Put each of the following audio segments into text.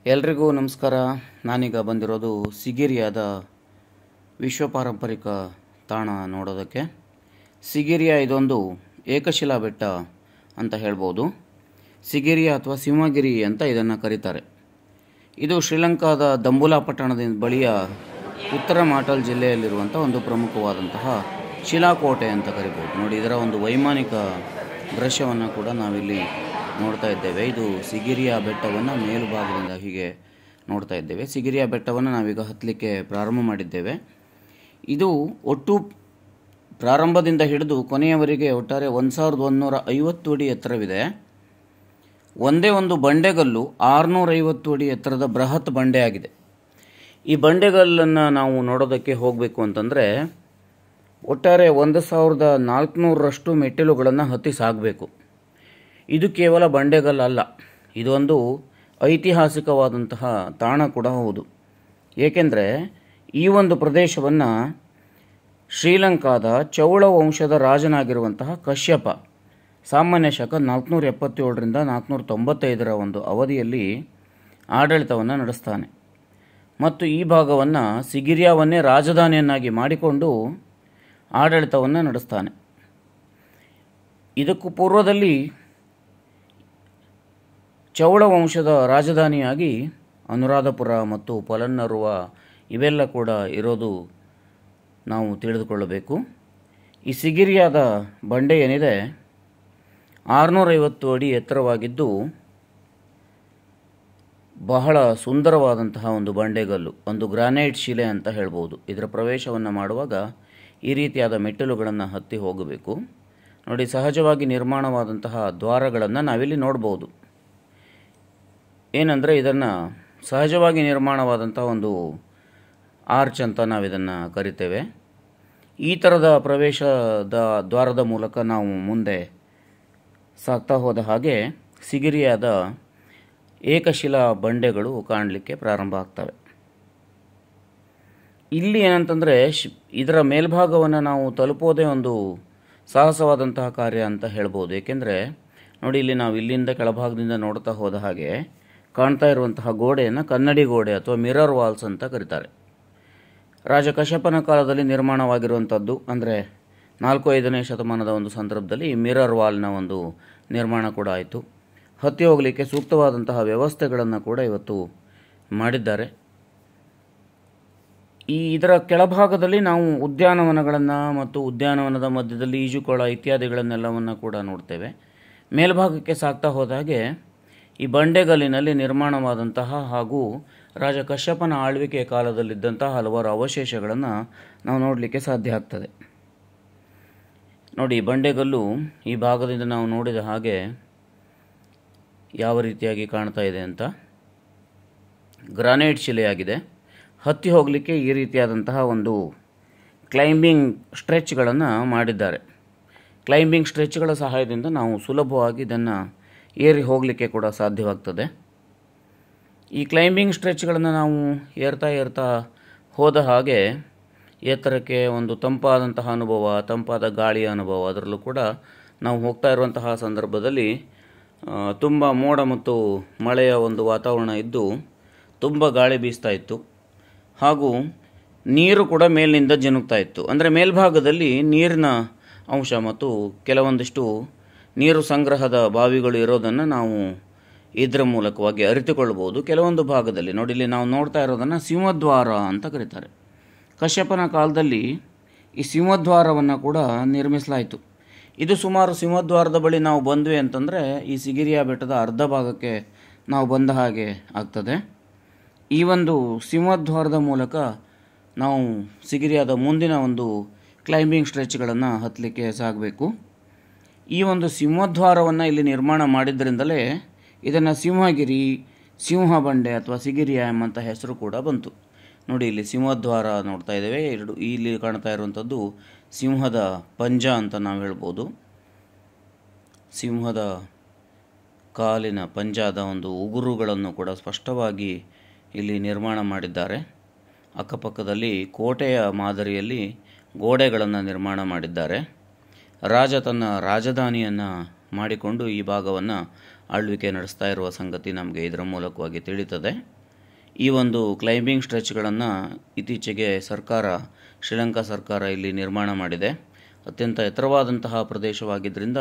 ಎಲ್ರಿಗೂ ನಮಸ್ಕಾರ. ನಾನೀಗ ಬಂದಿರೋದು ಸಿಗಿರಿಯಾದ ವಿಶ್ವ ಪಾರಂಪರಿಕ ತಾಣ ನೋಡೋದಕ್ಕೆ. ಸಿಗಿರಿಯಾ ಇದೊಂದು ಏಕಶಿಲಾ ಬೆಟ್ಟ ಅಂತ ಹೇಳ್ಬೋದು. ಸಿಗಿರಿಯಾ ಅಥವಾ ಸಿಂಹಗಿರಿ ಅಂತ ಇದನ್ನು ಕರೀತಾರೆ. ಇದು ಶ್ರೀಲಂಕಾದ ದಂಬುಲಾ ಪಟ್ಟಣದ ಬಳಿಯ ಉತ್ತರ ಮಾಟಲ್ ಜಿಲ್ಲೆಯಲ್ಲಿರುವಂಥ ಒಂದು ಪ್ರಮುಖವಾದಂತಹ ಶಿಲಾಕೋಟೆ ಅಂತ ಕರಿಬೋದು. ನೋಡಿ, ಇದರ ಒಂದು ವೈಮಾನಿಕ ದೃಶ್ಯವನ್ನು ಕೂಡ ನಾವಿಲ್ಲಿ ನೋಡ್ತಾ ಇದ್ದೇವೆ. ಇದು ಸಿಗಿರಿಯಾ ಬೆಟ್ಟವನ್ನು ಮೇಲುಭಾಗದಿಂದ ಹೀಗೆ ನೋಡ್ತಾ ಇದ್ದೇವೆ. ಸಿಗಿರಿಯಾ ಬೆಟ್ಟವನ್ನು ನಾವೀಗ ಹತ್ತಲಿಕ್ಕೆ ಪ್ರಾರಂಭ ಮಾಡಿದ್ದೇವೆ. ಇದು ಒಟ್ಟು ಪ್ರಾರಂಭದಿಂದ ಹಿಡಿದು ಕೊನೆಯವರೆಗೆ ಒಟ್ಟಾರೆ 1150 ಅಡಿ ಎತ್ತರವಿದೆ. ಒಂದೇ ಒಂದು ಬಂಡೆಗಲ್ಲು 650 ಅಡಿ ಎತ್ತರದ ಬೃಹತ್ ಬಂಡೆ ಆಗಿದೆ. ಈ ಬಂಡೆಗಲ್ಲನ್ನು ನಾವು ನೋಡೋದಕ್ಕೆ ಹೋಗಬೇಕು ಅಂತಂದರೆ ಒಟ್ಟಾರೆ 1400ರಷ್ಟು ಮೆಟ್ಟಿಲುಗಳನ್ನು ಹತ್ತಿ ಸಾಗಬೇಕು. ಇದು ಕೇವಲ ಬಂಡೆಗಲ್ಲಲ್ಲ, ಇದೊಂದು ಐತಿಹಾಸಿಕವಾದಂತಹ ತಾಣ ಕೂಡ ಹೌದು. ಏಕೆಂದರೆ ಈ ಒಂದು ಪ್ರದೇಶವನ್ನು ಶ್ರೀಲಂಕಾದ ಚೌಳ ವಂಶದ ರಾಜನಾಗಿರುವಂತಹ ಕಶ್ಯಪ ಸಾಮಾನ್ಯ ಶಕ 477ರಿಂದ 495 ಒಂದು ಅವಧಿಯಲ್ಲಿ ಆಡಳಿತವನ್ನು ನಡೆಸ್ತಾನೆ ಮತ್ತು ಈ ಭಾಗವನ್ನು ಸಿಗಿರಿಯಾವನ್ನೇ ರಾಜಧಾನಿಯನ್ನಾಗಿ ಮಾಡಿಕೊಂಡು ಆಡಳಿತವನ್ನು ನಡೆಸ್ತಾನೆ. ಇದಕ್ಕೂ ಪೂರ್ವದಲ್ಲಿ ಚೌಳ ವಂಶದ ರಾಜಧಾನಿಯಾಗಿ ಅನುರಾಧಪುರ ಮತ್ತು ಪೊಲನ್ನರುವ ಇವೆಲ್ಲ ಕೂಡ ಇರೋದು ನಾವು ತಿಳಿದುಕೊಳ್ಳಬೇಕು. ಈ ಸಿಗಿರಿಯಾದ ಬಂಡೆ ಏನಿದೆ 650 ಅಡಿ ಎತ್ತರವಾಗಿದ್ದು ಬಹಳ ಸುಂದರವಾದಂತಹ ಒಂದು ಬಂಡೆಗಲ್ಲು, ಒಂದು ಗ್ರಾನೈಟ್ ಶಿಲೆ ಅಂತ ಹೇಳ್ಬೋದು. ಇದರ ಪ್ರವೇಶವನ್ನು ಮಾಡುವಾಗ ಈ ರೀತಿಯಾದ ಮೆಟ್ಟಿಲುಗಳನ್ನು ಹತ್ತಿ ಹೋಗಬೇಕು. ನೋಡಿ, ಸಹಜವಾಗಿ ನಿರ್ಮಾಣವಾದಂತಹ ದ್ವಾರಗಳನ್ನು ನಾವಿಲ್ಲಿ ನೋಡ್ಬೋದು. ಏನಂದರೆ ಇದನ್ನು ಸಹಜವಾಗಿ ನಿರ್ಮಾಣವಾದಂಥ ಒಂದು ಆರ್ಚ್ ಅಂತ ನಾವಿದನ್ನು ಕರಿತೇವೆ. ಈ ಥರದ ಪ್ರವೇಶದ ದ್ವಾರದ ಮೂಲಕ ನಾವು ಮುಂದೆ ಸಾಗ್ತಾ ಹೋದ ಹಾಗೆ ಸಿಗಿರಿಯಾದ ಏಕಶಿಲಾ ಬಂಡೆಗಳು ಕಾಣಲಿಕ್ಕೆ ಪ್ರಾರಂಭ ಆಗ್ತವೆ. ಇಲ್ಲಿ ಏನಂತಂದರೆ ಇದರ ಮೇಲ್ಭಾಗವನ್ನು ನಾವು ತಲುಪೋದೇ ಒಂದು ಸಾಹಸವಾದಂತಹ ಕಾರ್ಯ ಅಂತ ಹೇಳ್ಬೋದು. ಏಕೆಂದರೆ ನೋಡಿ, ಇಲ್ಲಿ ನಾವು ಇಲ್ಲಿಂದ ಕೆಳಭಾಗದಿಂದ ನೋಡ್ತಾ ಹೋದ ಹಾಗೆ ಕಾಣ್ತಾ ಇರುವಂತಹ ಗೋಡೆಯನ್ನು ಕನ್ನಡಿ ಗೋಡೆ ಅಥವಾ ಮಿರರ್ ವಾಲ್ಸ್ ಅಂತ ಕರೀತಾರೆ. ರಾಜ ಕಶ್ಯಪನ ಕಾಲದಲ್ಲಿ ನಿರ್ಮಾಣವಾಗಿರುವಂಥದ್ದು. ಅಂದರೆ 4-5ನೇ ಶತಮಾನದ ಒಂದು ಸಂದರ್ಭದಲ್ಲಿ ಈ ಮಿರರ್ ವಾಲ್ನ ಒಂದು ನಿರ್ಮಾಣ ಕೂಡ ಆಯಿತು. ಹತ್ತಿ ಹೋಗಲಿಕ್ಕೆ ಸೂಕ್ತವಾದಂತಹ ವ್ಯವಸ್ಥೆಗಳನ್ನು ಕೂಡ ಇವತ್ತು ಮಾಡಿದ್ದಾರೆ. ಇದರ ಕೆಳಭಾಗದಲ್ಲಿ ನಾವು ಉದ್ಯಾನವನಗಳನ್ನು ಮತ್ತು ಉದ್ಯಾನವನದ ಮಧ್ಯದಲ್ಲಿ ಈಜುಕೊಳ ಇತ್ಯಾದಿಗಳನ್ನೆಲ್ಲವನ್ನು ಕೂಡ ನೋಡ್ತೇವೆ. ಮೇಲ್ಭಾಗಕ್ಕೆ ಸಾಗ್ತಾ ಹೋದಾಗೆ ಈ ಬಂಡೆಗಲ್ಲಿನಲ್ಲಿ ನಿರ್ಮಾಣವಾದಂತಹ ಹಾಗೂ ರಾಜ ಕಶ್ಯಪನ ಆಳ್ವಿಕೆ ಕಾಲದಲ್ಲಿದ್ದಂತಹ ಹಲವಾರು ಅವಶೇಷಗಳನ್ನು ನಾವು ನೋಡಲಿಕ್ಕೆ ಸಾಧ್ಯ ಆಗ್ತದೆ. ನೋಡಿ, ಬಂಡೆಗಲ್ಲು ಈ ಭಾಗದಿಂದ ನಾವು ನೋಡಿದ ಹಾಗೆ ಯಾವ ರೀತಿಯಾಗಿ ಕಾಣ್ತಾ ಇದೆ ಅಂತ. ಗ್ರಾನೈಟ್ ಶಿಲೆಯಾಗಿದೆ. ಹತ್ತಿ ಹೋಗಲಿಕ್ಕೆ ಈ ರೀತಿಯಾದಂತಹ ಒಂದು ಕ್ಲೈಂಬಿಂಗ್ ಸ್ಟ್ರೆಚ್ಗಳನ್ನು ಮಾಡಿದ್ದಾರೆ. ಕ್ಲೈಂಬಿಂಗ್ ಸ್ಟ್ರೆಚ್ಗಳ ಸಹಾಯದಿಂದ ನಾವು ಸುಲಭವಾಗಿ ಇದನ್ನು ಏರಿ ಹೋಗಲಿಕ್ಕೆ ಕೂಡ ಸಾಧ್ಯವಾಗ್ತದೆ. ಈ ಕ್ಲೈಂಬಿಂಗ್ ಸ್ಟ್ರೆಚ್ಗಳನ್ನು ನಾವು ಏರ್ತಾ ಹೋದ ಹಾಗೆ ಎತ್ತರಕ್ಕೆ ಒಂದು ತಂಪಾದಂತಹ ಅನುಭವ, ತಂಪಾದ ಗಾಳಿಯ ಅನುಭವ. ಅದರಲ್ಲೂ ಕೂಡ ನಾವು ಹೋಗ್ತಾ ಇರುವಂತಹ ಸಂದರ್ಭದಲ್ಲಿ ತುಂಬ ಮೋಡ ಮತ್ತು ಮಳೆಯ ಒಂದು ವಾತಾವರಣ ಇದ್ದು ತುಂಬ ಗಾಳಿ ಬೀಸ್ತಾ ಇತ್ತು ಹಾಗೂ ನೀರು ಕೂಡ ಮೇಲಿನಿಂದ ಜಿನುಗ್ತಾ ಇತ್ತು. ಅಂದರೆ ಮೇಲ್ಭಾಗದಲ್ಲಿ ನೀರಿನ ಅಂಶ ಮತ್ತು ಕೆಲವೊಂದಿಷ್ಟು ನೀರು ಸಂಗ್ರಹದ ಬಾವಿಗಳು ಇರೋದನ್ನು ನಾವು ಇದರ ಮೂಲಕವಾಗಿ ಅರಿತುಕೊಳ್ಬೋದು. ಕೆಲವೊಂದು ಭಾಗದಲ್ಲಿ ನೋಡಿ, ಇಲ್ಲಿ ನಾವು ನೋಡ್ತಾ ಇರೋದನ್ನು ಸಿಂಹದ್ವಾರ ಅಂತ ಕರೀತಾರೆ. ಕಶ್ಯಪನ ಕಾಲದಲ್ಲಿ ಈ ಸಿಂಹದ್ವಾರವನ್ನು ಕೂಡ ನಿರ್ಮಿಸಲಾಯಿತು. ಇದು ಸುಮಾರು ಸಿಂಹದ್ವಾರದ ಬಳಿ ನಾವು ಬಂದ್ವಿ ಅಂತಂದರೆ ಈ ಸಿಗಿರಿಯಾ ಬೆಟ್ಟದ ಅರ್ಧ ಭಾಗಕ್ಕೆ ನಾವು ಬಂದ ಹಾಗೆ ಆಗ್ತದೆ. ಈ ಒಂದು ಸಿಂಹದ್ವಾರದ ಮೂಲಕ ನಾವು ಸಿಗಿರಿಯಾದ ಮುಂದಿನ ಒಂದು ಕ್ಲೈಂಬಿಂಗ್ ಸ್ಟ್ರೆಚ್ಗಳನ್ನು ಹತ್ತಲಿಕ್ಕೆ ಸಾಗಬೇಕು. ಈ ಒಂದು ಸಿಂಹದ್ವಾರವನ್ನು ಇಲ್ಲಿ ನಿರ್ಮಾಣ ಮಾಡಿದ್ದರಿಂದಲೇ ಇದನ್ನು ಸಿಂಹಗಿರಿ, ಸಿಂಹ ಬಂಡೆ ಅಥವಾ ಸಿಗಿರಿಯಾ ಎಂಬಂಥ ಹೆಸರು ಕೂಡ ಬಂತು. ನೋಡಿ, ಇಲ್ಲಿ ಸಿಂಹದ್ವಾರ ನೋಡ್ತಾ ಇದ್ದೇವೆ. ಇಲ್ಲಿ ಕಾಣ್ತಾ ಇರುವಂಥದ್ದು ಸಿಂಹದ ಪಂಜ ಅಂತ ನಾವು ಹೇಳ್ಬೋದು. ಸಿಂಹದ ಕಾಲಿನ ಪಂಜಾದ ಒಂದು ಉಗುರುಗಳನ್ನು ಕೂಡ ಸ್ಪಷ್ಟವಾಗಿ ಇಲ್ಲಿ ನಿರ್ಮಾಣ ಮಾಡಿದ್ದಾರೆ. ಅಕ್ಕಪಕ್ಕದಲ್ಲಿ ಕೋಟೆಯ ಮಾದರಿಯಲ್ಲಿ ಗೋಡೆಗಳನ್ನು ನಿರ್ಮಾಣ ಮಾಡಿದ್ದಾರೆ. ರಾಜ ತನ್ನ ರಾಜಧಾನಿಯನ್ನು ಮಾಡಿಕೊಂಡು ಈ ಭಾಗವನ್ನು ಆಳ್ವಿಕೆ ನಡೆಸ್ತಾ ಇರುವ ಸಂಗತಿ ನಮಗೆ ಇದರ ಮೂಲಕವಾಗಿ ತಿಳಿಯುತ್ತದೆ. ಈ ಒಂದು ಕ್ಲೈಂಬಿಂಗ್ ಸ್ಟ್ರೆಚ್ಗಳನ್ನು ಇತ್ತೀಚೆಗೆ ಶ್ರೀಲಂಕಾ ಸರ್ಕಾರ ಇಲ್ಲಿ ನಿರ್ಮಾಣ ಮಾಡಿದೆ. ಅತ್ಯಂತ ಎತ್ತರವಾದಂತಹ ಪ್ರದೇಶವಾಗಿದ್ದರಿಂದ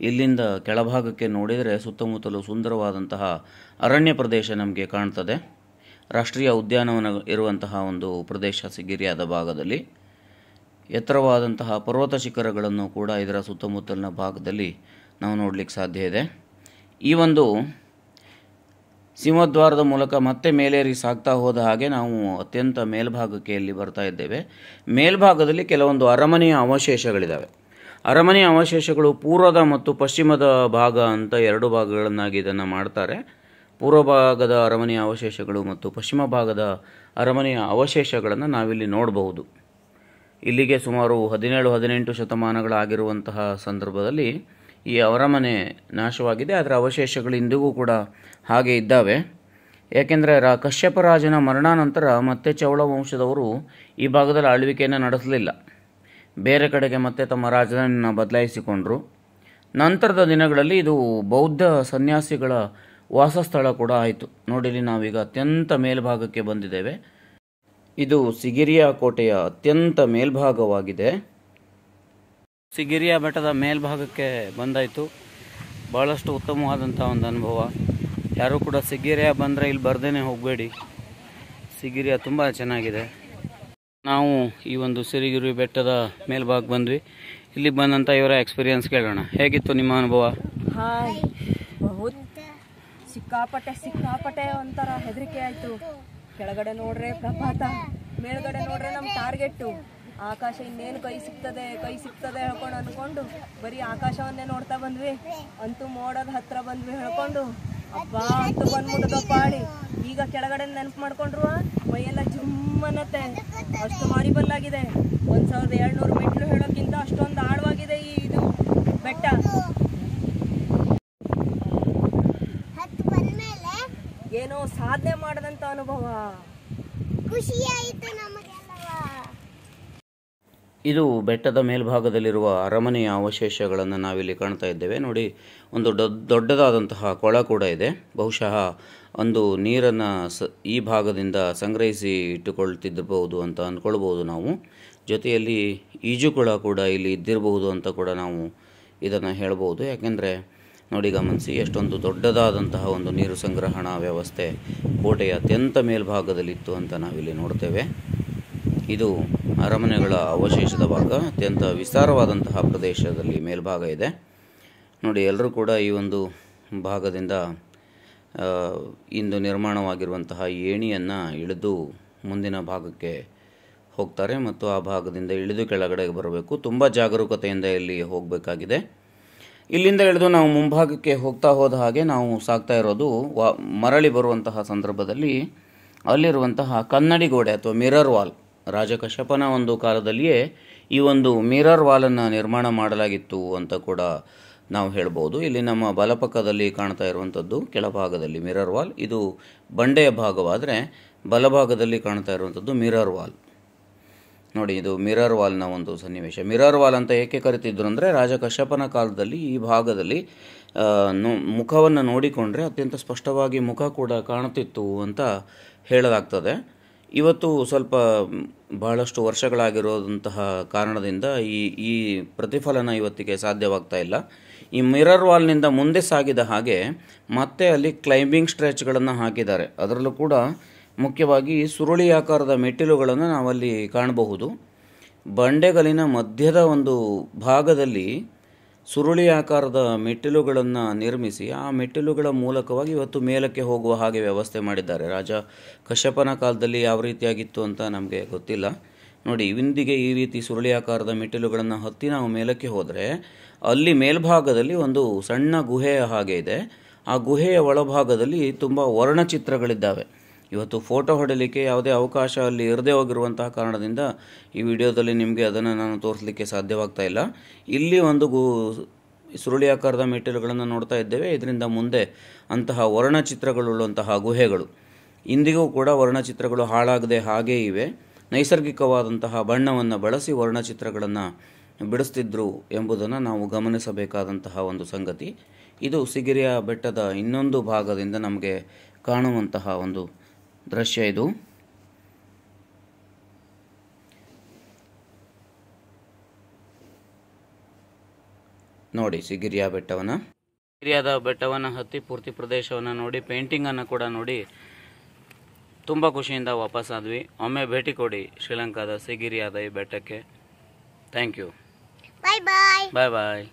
ಇಲ್ಲಿಂದ ಕೆಳಭಾಗಕ್ಕೆ ನೋಡಿದರೆ ಸುತ್ತಮುತ್ತಲು ಸುಂದರವಾದಂತಹ ಅರಣ್ಯ ಪ್ರದೇಶ ನಮಗೆ ಕಾಣ್ತದೆ. ರಾಷ್ಟ್ರೀಯ ಉದ್ಯಾನವನ ಇರುವಂತಹ ಒಂದು ಪ್ರದೇಶ ಸಿಗಿರಿಯಾದ ಭಾಗದಲ್ಲಿ ಎತ್ತರವಾದಂತಹ ಪರ್ವತ ಶಿಖರಗಳನ್ನು ಕೂಡ ಇದರ ಸುತ್ತಮುತ್ತಲಿನ ಭಾಗದಲ್ಲಿ ನಾವು ನೋಡಲಿಕ್ಕೆ ಸಾಧ್ಯ ಇದೆ. ಈ ಒಂದು ಸಿಂಹದ್ವಾರದ ಮೂಲಕ ಮತ್ತೆ ಮೇಲೇರಿ ಸಾಗ್ತಾ ಹೋದ ಹಾಗೆ ನಾವು ಅತ್ಯಂತ ಮೇಲ್ಭಾಗಕ್ಕೆ ಇಲ್ಲಿ ಬರ್ತಾ ಇದ್ದೇವೆ. ಮೇಲ್ಭಾಗದಲ್ಲಿ ಕೆಲವೊಂದು ಅರಮನೆಯ ಅವಶೇಷಗಳಿದ್ದಾವೆ. ಅರಮನೆಯ ಅವಶೇಷಗಳು ಪೂರ್ವದ ಮತ್ತು ಪಶ್ಚಿಮದ ಭಾಗ ಅಂತ ಎರಡು ಭಾಗಗಳನ್ನಾಗಿ ಇದನ್ನು ಮಾಡ್ತಾರೆ. ಪೂರ್ವ ಭಾಗದ ಅರಮನೆಯ ಅವಶೇಷಗಳು ಮತ್ತು ಪಶ್ಚಿಮ ಭಾಗದ ಅರಮನೆಯ ಅವಶೇಷಗಳನ್ನು ನಾವಿಲ್ಲಿ ನೋಡಬಹುದು. ಇಲ್ಲಿಗೆ ಸುಮಾರು 17-18 ಶತಮಾನಗಳಾಗಿರುವಂತಹ ಸಂದರ್ಭದಲ್ಲಿ ಈ ಅರಮನೆ ನಾಶವಾಗಿದೆ. ಅದರ ಅವಶೇಷಗಳು ಇಂದಿಗೂ ಕೂಡ ಹಾಗೆ ಇದ್ದಾವೆ. ಏಕೆಂದರೆ ಕಶ್ಯಪ ರಾಜನ ಮರಣಾನಂತರ ಮತ್ತೆ ಚೌಳ ವಂಶದವರು ಈ ಭಾಗದಲ್ಲಿ ಆಳ್ವಿಕೆಯನ್ನು ನಡೆಸಲಿಲ್ಲ. ಬೇರೆ ಕಡೆಗೆ ಮತ್ತೆ ತಮ್ಮ ರಾಜಧಾನಿಯನ್ನು ಬದಲಾಯಿಸಿಕೊಂಡರು. ನಂತರದ ದಿನಗಳಲ್ಲಿ ಇದು ಬೌದ್ಧ ಸನ್ಯಾಸಿಗಳ ವಾಸಸ್ಥಳ ಕೂಡ ಆಯಿತು. ನೋಡಿಲಿ, ನಾವೀಗ ಅತ್ಯಂತ ಮೇಲ್ಭಾಗಕ್ಕೆ ಬಂದಿದ್ದೇವೆ. ಇದು ಸಿಗಿರಿಯಾ ಕೋಟೆಯ ಅತ್ಯಂತ ಮೇಲ್ಭಾಗವಾಗಿದೆ. ಸಿಗಿರಿಯಾ ಬೆಟ್ಟದ ಮೇಲ್ಭಾಗಕ್ಕೆ ಬಂದಾಯಿತು. ಭಾಳಷ್ಟು ಉತ್ತಮವಾದಂಥ ಒಂದು ಅನುಭವ. ಯಾರೂ ಕೂಡ ಸಿಗಿರಿಯಾ ಬಂದರೆ ಇಲ್ಲಿ ಬರ್ದೇನೆ ಹೋಗಬೇಡಿ. ಸಿಗಿರಿಯಾ ತುಂಬ ಚೆನ್ನಾಗಿದೆ. ನಾವು ಈ ಒಂದು ಸಿರಿಗಿರಿ ಬೆಟ್ಟದ ಮೇಲ್ಭಾಗ ಬಂದ್ವಿ. ಇಲ್ಲಿ ಬಂದಂಥ ಇವರ ಎಕ್ಸ್ಪೀರಿಯನ್ಸ್ ಕೇಳೋಣ. ಹೇಗಿತ್ತು ನಿಮ್ಮ ಅನುಭವ? ಹಾಯ್, ಬಹುತ್ ಸಿಕ್ಕಾಪಟ್ಟೆ ಒಂಥರ ಹೆದರಿಕೆ ಆಯಿತು. ಕೆಳಗಡೆ ನೋಡ್ರೆ ಪ್ರಪಾತ, ಮೇಲ್ಗಡೆ ನೋಡ್ರೆ ನಮ್ಮ ಟಾರ್ಗೆಟ್ಟು ಆಕಾಶ. ಇನ್ನೇನು ಕೈ ಸಿಗ್ತದೆ ಅನ್ಕೊಂಡು ಬರೀ ಆಕಾಶವನ್ನೇ ನೋಡ್ತಾ ಬಂದ್ವಿ. ಅಂತೂ ಮೋಡದ ಹತ್ರ ಬಂದ್ವಿ ಹೇಳ್ಕೊಂಡು ಅಪ್ಪ ಅಂತೂ ಬಂದ್ಬಿಟ್ಟದಪ್ಪ ಆಡಿ. ಈಗ ಕೆಳಗಡೆ ನೆನಪು ಮಾಡ್ಕೊಂಡ್ರು ಮೈಯೆಲ್ಲ ಜುಮ್ಮನತ್ತೆ. ಅಷ್ಟು ಮಾರಿಬಲ್ಲಾಗಿದೆ. 1700 ಮೆಟ್ಲು ಹೇಳೋಕ್ಕಿಂತ ಅಷ್ಟೊಂದು ಆಳವಾಗಿದೆ ಈ ಇದು ಬೆಟ್ಟ. ಏನೋ ಸಾಧನೆ ಮಾಡದಂತ ಅನುಭವ. ಖುಷಿ ಆಯಿತು ನಮಗೆಲ್ಲ. ಇದು ಬೆಟ್ಟದ ಮೇಲ್ಭಾಗದಲ್ಲಿರುವ ಅರಮನೆಯ ಅವಶೇಷಗಳನ್ನು ನಾವಿಲ್ಲಿ ಕಾಣ್ತಾ ಇದ್ದೇವೆ. ನೋಡಿ, ಒಂದು ದೊಡ್ಡದಾದಂತಹ ಕೊಳ ಕೂಡ ಇದೆ. ಬಹುಶಃ ಒಂದು ನೀರನ್ನು ಈ ಭಾಗದಿಂದ ಸಂಗ್ರಹಿಸಿ ಇಟ್ಟುಕೊಳ್ತಿದ್ದಿರಬಹುದು ಅಂತ ಅಂದ್ಕೊಳ್ಬೋದು ನಾವು. ಜೊತೆಯಲ್ಲಿ ಈಜುಕೊಳ ಕೂಡ ಇಲ್ಲಿ ಇದ್ದಿರಬಹುದು ಅಂತ ಕೂಡ ನಾವು ಇದನ್ನು ಹೇಳ್ಬೋದು. ಯಾಕೆಂದರೆ ನೋಡಿ, ಗಮನಿಸಿ, ಎಷ್ಟೊಂದು ದೊಡ್ಡದಾದಂತಹ ಒಂದು ನೀರು ಸಂಗ್ರಹಣಾ ವ್ಯವಸ್ಥೆ ಕೋಟೆಯ ಅತ್ಯಂತ ಮೇಲ್ಭಾಗದಲ್ಲಿತ್ತು ಅಂತ ನಾವಿಲ್ಲಿ ನೋಡ್ತೇವೆ. ಇದು ಅರಮನೆಗಳ ಅವಶೇಷದ ಭಾಗ. ಅತ್ಯಂತ ವಿಸ್ತಾರವಾದಂತಹ ಪ್ರದೇಶದಲ್ಲಿ ಮೇಲ್ಭಾಗ ಇದೆ. ನೋಡಿ, ಎಲ್ಲರೂ ಕೂಡ ಈ ಒಂದು ಭಾಗದಿಂದ ಇಂದು ನಿರ್ಮಾಣವಾಗಿರುವಂತಹ ಏಣಿಯನ್ನು ಇಳಿದು ಮುಂದಿನ ಭಾಗಕ್ಕೆ ಹೋಗ್ತಾರೆ ಮತ್ತು ಆ ಭಾಗದಿಂದ ಇಳಿದು ಕೆಳಗಡೆಗೆ ಬರಬೇಕು. ತುಂಬ ಜಾಗರೂಕತೆಯಿಂದ ಇಲ್ಲಿ ಹೋಗಬೇಕಾಗಿದೆ. ಇಲ್ಲಿಂದ ಇಳಿದು ನಾವು ಮುಂಭಾಗಕ್ಕೆ ಹೋಗ್ತಾ ಹೋದ ಹಾಗೆ ನಾವು ಸಾಗ್ತಾ ಇರೋದು ಮರಳಿ ಬರುವಂತಹ ಸಂದರ್ಭದಲ್ಲಿ ಅಲ್ಲಿರುವಂತಹ ಕನ್ನಡಿ ಗೋಡೆ ಅಥವಾ ಮಿರರ್ ವಾಲ್, ರಾಜ ಕಶ್ಯಪನ ಒಂದು ಕಾಲದಲ್ಲಿಯೇ ಈ ಒಂದು ಮಿರರ್ ವಾಲನ್ನು ನಿರ್ಮಾಣ ಮಾಡಲಾಗಿತ್ತು ಅಂತ ಕೂಡ ನಾವು ಹೇಳ್ಬೋದು. ಇಲ್ಲಿ ನಮ್ಮ ಬಲಪಕ್ಕದಲ್ಲಿ ಕಾಣ್ತಾ ಇರುವಂಥದ್ದು ಕೆಳಭಾಗದಲ್ಲಿ ಮಿರರ್ ವಾಲ್. ಇದು ಬಂಡೆಯ ಭಾಗವಾದರೆ ಬಲಭಾಗದಲ್ಲಿ ಕಾಣ್ತಾ ಇರುವಂಥದ್ದು ಮಿರರ್ ವಾಲ್. ನೋಡಿ, ಇದು ಮಿರರ್ ವಾಲ್ನ ಒಂದು ಸನ್ನಿವೇಶ. ಮಿರರ್ ವಾಲ್ ಅಂತ ಏಕೆ ಕರಿತಿದ್ರು ಅಂದರೆ, ರಾಜ ಕಶ್ಯಪನ ಕಾಲದಲ್ಲಿ ಈ ಭಾಗದಲ್ಲಿ ಮುಖವನ್ನು ನೋಡಿಕೊಂಡ್ರೆ ಅತ್ಯಂತ ಸ್ಪಷ್ಟವಾಗಿ ಮುಖ ಕೂಡ ಕಾಣುತ್ತಿತ್ತು ಅಂತ ಹೇಳಲಾಗ್ತದೆ. ಇವತ್ತು ಸ್ವಲ್ಪ ಬಹಳಷ್ಟು ವರ್ಷಗಳಾಗಿರೋದಂತಹ ಕಾರಣದಿಂದ ಈ ಪ್ರತಿಫಲನ ಇವತ್ತಿಗೆ ಸಾಧ್ಯವಾಗ್ತಾ ಇಲ್ಲ. ಈ ಮಿರರ್ ವಾಲ್ನಿಂದ ಮುಂದೆ ಸಾಗಿದ ಹಾಗೆ ಮತ್ತೆ ಅಲ್ಲಿ ಕ್ಲೈಂಬಿಂಗ್ ಸ್ಟ್ರೆಚ್ಗಳನ್ನು ಹಾಕಿದ್ದಾರೆ. ಅದರಲ್ಲೂ ಕೂಡ ಮುಖ್ಯವಾಗಿ ಸುರುಳಿ ಆಕಾರದ ಮೆಟ್ಟಿಲುಗಳನ್ನು ನಾವಲ್ಲಿ ಕಾಣಬಹುದು. ಬಂಡೆಗಲಿನ ಮಧ್ಯದ ಒಂದು ಭಾಗದಲ್ಲಿ ಸುರುಳಿ ಆಕಾರದ ಮೆಟ್ಟಿಲುಗಳನ್ನು ನಿರ್ಮಿಸಿ ಆ ಮೆಟ್ಟಿಲುಗಳ ಮೂಲಕವಾಗಿ ಇವತ್ತು ಮೇಲಕ್ಕೆ ಹೋಗುವ ಹಾಗೆ ವ್ಯವಸ್ಥೆ ಮಾಡಿದ್ದಾರೆ. ರಾಜ ಕಶ್ಯಪನ ಕಾಲದಲ್ಲಿ ಯಾವ ರೀತಿಯಾಗಿತ್ತು ಅಂತ ನಮಗೆ ಗೊತ್ತಿಲ್ಲ. ನೋಡಿ, ಇಂದಿಗೆ ಈ ರೀತಿ ಸುರುಳಿ ಆಕಾರದ ಮೆಟ್ಟಿಲುಗಳನ್ನು ಹತ್ತಿ ನಾವು ಮೇಲಕ್ಕೆ ಹೋದರೆ ಅಲ್ಲಿ ಮೇಲ್ಭಾಗದಲ್ಲಿ ಒಂದು ಸಣ್ಣ ಗುಹೆಯ ಹಾಗೆ ಇದೆ. ಆ ಗುಹೆಯ ಒಳಭಾಗದಲ್ಲಿ ತುಂಬ ವರ್ಣಚಿತ್ರಗಳಿದ್ದಾವೆ. ಇವತ್ತು ಫೋಟೋ ಹೊಡಲಿಕ್ಕೆ ಯಾವುದೇ ಅವಕಾಶ ಅಲ್ಲಿ ಇರದೇ ಹೋಗಿರುವಂತಹ ಕಾರಣದಿಂದ ಈ ವಿಡಿಯೋದಲ್ಲಿ ನಿಮಗೆ ಅದನ್ನು ನಾನು ತೋರಿಸಲಿಕ್ಕೆ ಸಾಧ್ಯವಾಗ್ತಾ ಇಲ್ಲ. ಇಲ್ಲಿ ಒಂದು ಸುರುಳಿ ಆಕಾರದ ಮೆಟ್ಟಿಲುಗಳನ್ನು ನೋಡ್ತಾ ಇದ್ದೇವೆ. ಇದರಿಂದ ಮುಂದೆ ಅಂತಹ ವರ್ಣಚಿತ್ರಗಳುಳ್ಳಂತಹ ಗುಹೆಗಳು, ಇಂದಿಗೂ ಕೂಡ ವರ್ಣಚಿತ್ರಗಳು ಹಾಳಾಗದೆ ಹಾಗೇ ಇವೆ. ನೈಸರ್ಗಿಕವಾದಂತಹ ಬಣ್ಣವನ್ನು ಬಳಸಿ ವರ್ಣಚಿತ್ರಗಳನ್ನು ಬಿಡಿಸ್ತಿದ್ರು ಎಂಬುದನ್ನು ನಾವು ಗಮನಿಸಬೇಕಾದಂತಹ ಒಂದು ಸಂಗತಿ. ಇದು ಸಿಗಿರಿಯಾ ಬೆಟ್ಟದ ಇನ್ನೊಂದು ಭಾಗದಿಂದ ನಮಗೆ ಕಾಣುವಂತಹ ಒಂದು ದೃಶ್ಯ ಇದು. ನೋಡಿ ಸಿಗಿರಿಯಾ ಬೆಟ್ಟವನ್ನು ಹತ್ತಿ ಪೂರ್ತಿ ಪ್ರದೇಶವನ್ನು ನೋಡಿ, ಪೇಂಟಿಂಗನ್ನು ಕೂಡ ನೋಡಿ ತುಂಬ ಖುಷಿಯಿಂದ ವಾಪಸ್ಸಾದ್ವಿ. ಒಮ್ಮೆ ಭೇಟಿ ಕೊಡಿ ಶ್ರೀಲಂಕಾದ ಸಿಗಿರಿಯಾದ ಈ ಬೆಟ್ಟಕ್ಕೆ. Thank you. Bye bye. Bye bye.